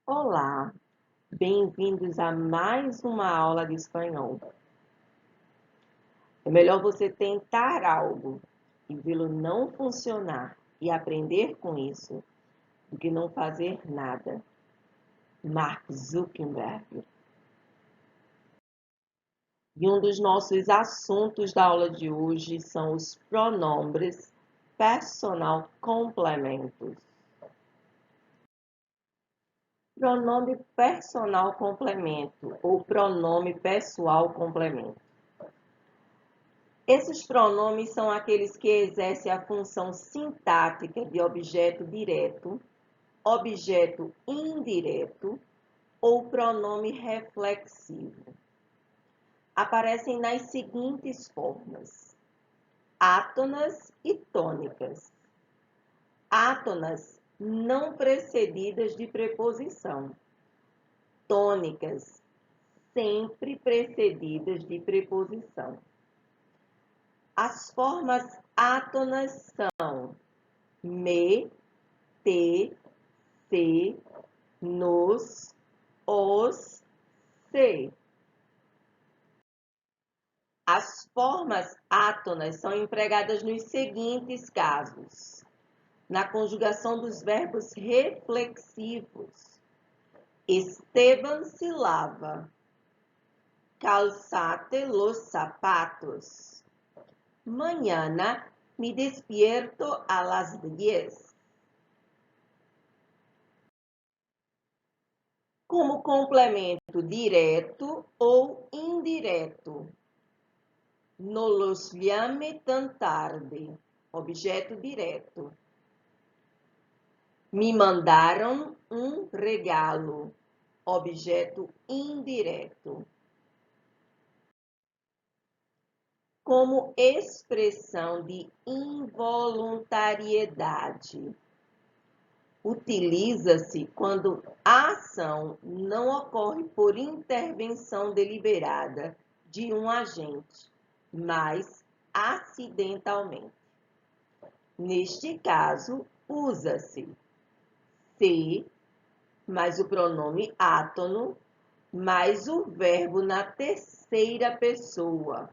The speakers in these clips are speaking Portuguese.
Olá, bem-vindos a mais uma aula de espanhol. É melhor você tentar algo e vê-lo não funcionar e aprender com isso do que não fazer nada. Mark Zuckerberg. E um dos nossos assuntos da aula de hoje são os pronomes personal complementos. Pronome personal complemento ou pronome pessoal complemento. Esses pronomes são aqueles que exercem a função sintática de objeto direto, objeto indireto ou pronome reflexivo. Aparecem nas seguintes formas: átonas e tônicas. Átonas não precedidas de preposição. Tônicas sempre precedidas de preposição. As formas átonas são me, te, se, nos, os, se. As formas átonas são empregadas nos seguintes casos: na conjugação dos verbos reflexivos. Esteban se lava. Calzate los zapatos. Mañana me despierto a las 10. Como complemento direto ou indireto. No los llame tan tarde. Objeto direto. Me mandaram um regalo. Objeto indireto. Como expressão de involuntariedade. Utiliza-se quando a ação não ocorre por intervenção deliberada de um agente, mas acidentalmente. Neste caso, usa-se se mais o pronome átono mais o verbo na terceira pessoa,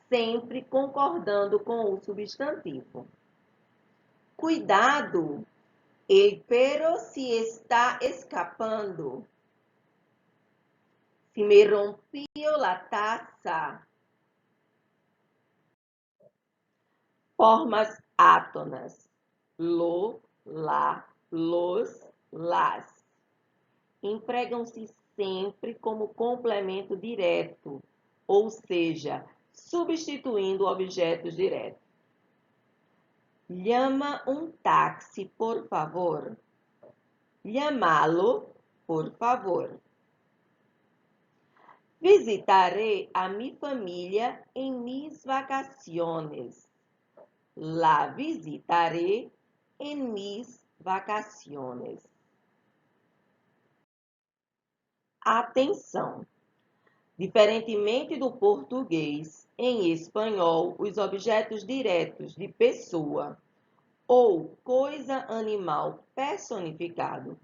sempre concordando com o substantivo. Cuidado! El perro se está escapando. Se me rompió la taza. Formas átonas. Lo, la, los, las. Empregam-se sempre como complemento direto, ou seja, substituindo objetos diretos. Llama um táxi, por favor. Llamá-lo, por favor. Visitaré a mi familia en mis vacaciones. La visitaré en mis vacaciones. Atenção! Diferentemente do português, em espanhol, os objetos diretos de pessoa ou coisa animal personificado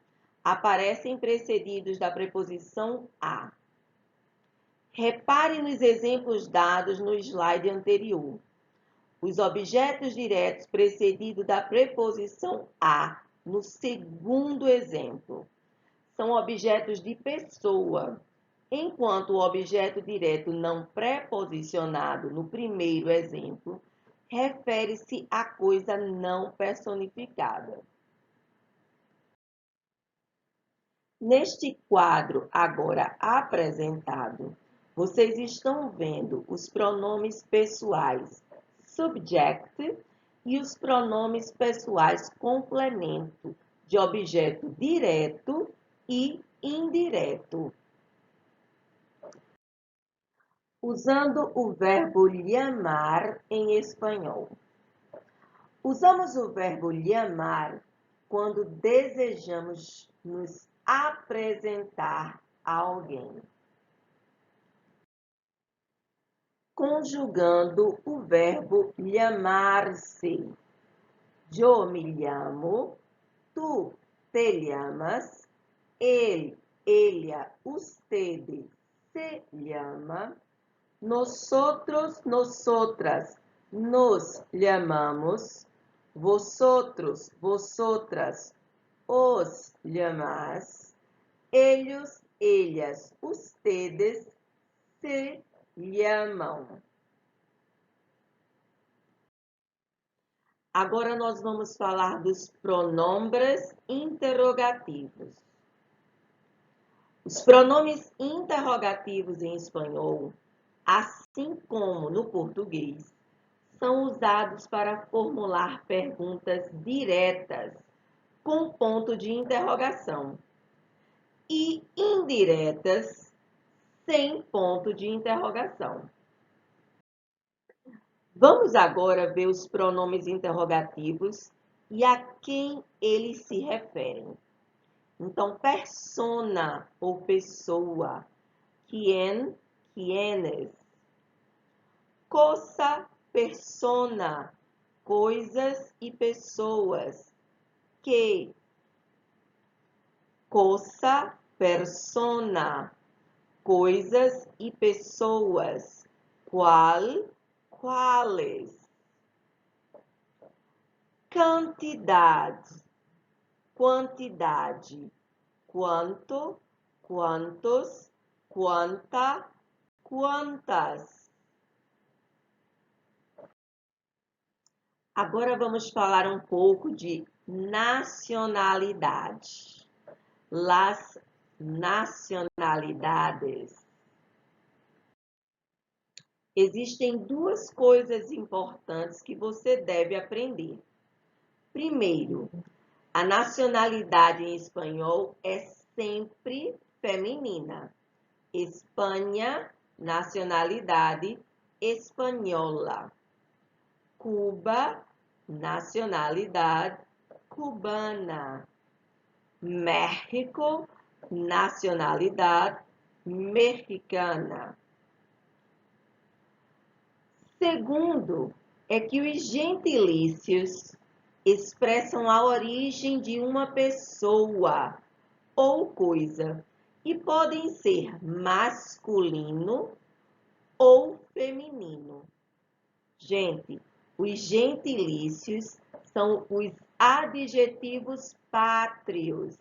aparecem precedidos da preposição a. Repare nos exemplos dados no slide anterior. Os objetos diretos precedidos da preposição a, no segundo exemplo, são objetos de pessoa, enquanto o objeto direto não preposicionado no primeiro exemplo refere-se à coisa não personificada. Neste quadro agora apresentado, vocês estão vendo os pronomes pessoais subject e os pronomes pessoais complemento de objeto direto e indireto. Usando o verbo llamar em espanhol. Usamos o verbo llamar quando desejamos nos apresentar a alguém. Conjugando o verbo llamar-se. Yo me llamo, tú te llamas, él, ella, ustedes, se llama. Nosotros, nosotras, nos llamamos. Vosotros, vosotras, os llamás. Ellos, ellas, ustedes se llamam. Agora nós vamos falar dos pronombres interrogativos. Os pronomes interrogativos em espanhol, assim como no português, são usados para formular perguntas diretas com ponto de interrogação e indiretas sem ponto de interrogação. Vamos agora ver os pronomes interrogativos e a quem eles se referem. Então, persona ou pessoa, quién, quiénes. Cosa, persona, coisas e pessoas. Que, cosa, persona, coisas e pessoas. Qual, quales. Quantidade, quantidade. Quanto, quantos, quanta, quantas. Agora vamos falar um pouco de nacionalidade. Las nacionalidades. Existem duas coisas importantes que você deve aprender. Primeiro, a nacionalidade em espanhol é sempre feminina. Espanha, nacionalidade espanhola. Cuba, nacionalidade cubana. México, nacionalidade mexicana. Segundo, é que os gentilícios expressam a origem de uma pessoa ou coisa e podem ser masculino ou feminino. Gente, os gentilícios são os adjetivos pátrios,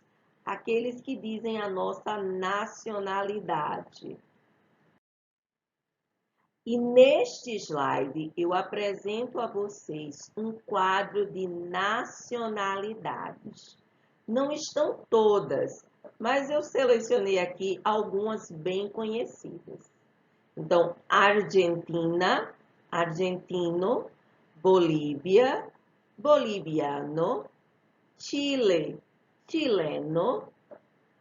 aqueles que dizem a nossa nacionalidade. E neste slide eu apresento a vocês um quadro de nacionalidades. Não estão todas, mas eu selecionei aqui algumas bem conhecidas. Então, Argentina, argentino, Bolívia, boliviano, Chile, chileno,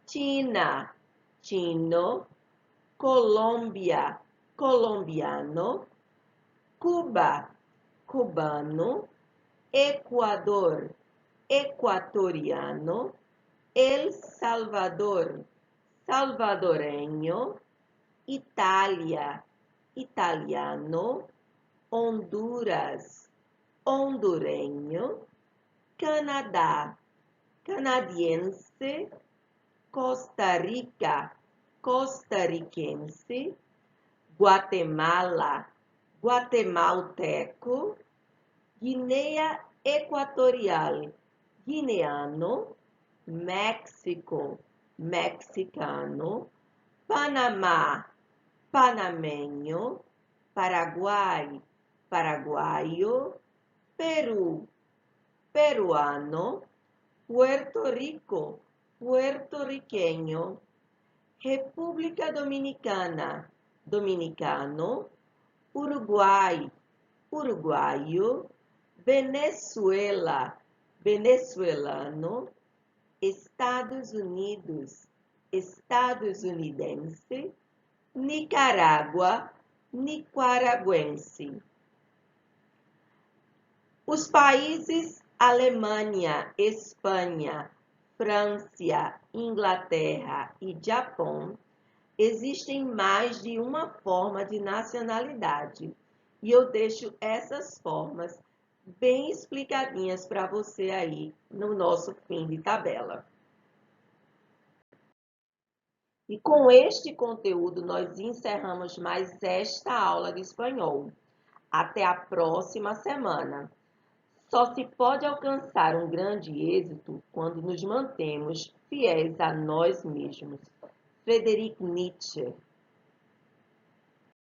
China, chino, Colômbia, colombiano, Cuba, cubano, Equador, equatoriano, El Salvador, salvadoreño, Itália, italiano, Honduras, hondureño, Canadá, canadiense, Costa Rica, costarricense, Guatemala, guatemalteco, Guiné Equatorial, guineano, México, mexicano, Panamá, panameño, Paraguai, paraguaio, Peru, peruano, Puerto Rico, puertorriqueño, República Dominicana, dominicano, Uruguai, uruguaio, Venezuela, venezuelano, Estados Unidos, estadunidense, Nicarágua, nicaragüense. Os países Alemanha, Espanha, França, Inglaterra e Japão existem mais de uma forma de nacionalidade e eu deixo essas formas bem explicadinhas para você aí no nosso fim de tabela. E com este conteúdo, nós encerramos mais esta aula de espanhol. Até a próxima semana. Só se pode alcançar um grande êxito quando nos mantemos fiéis a nós mesmos. Friedrich Nietzsche.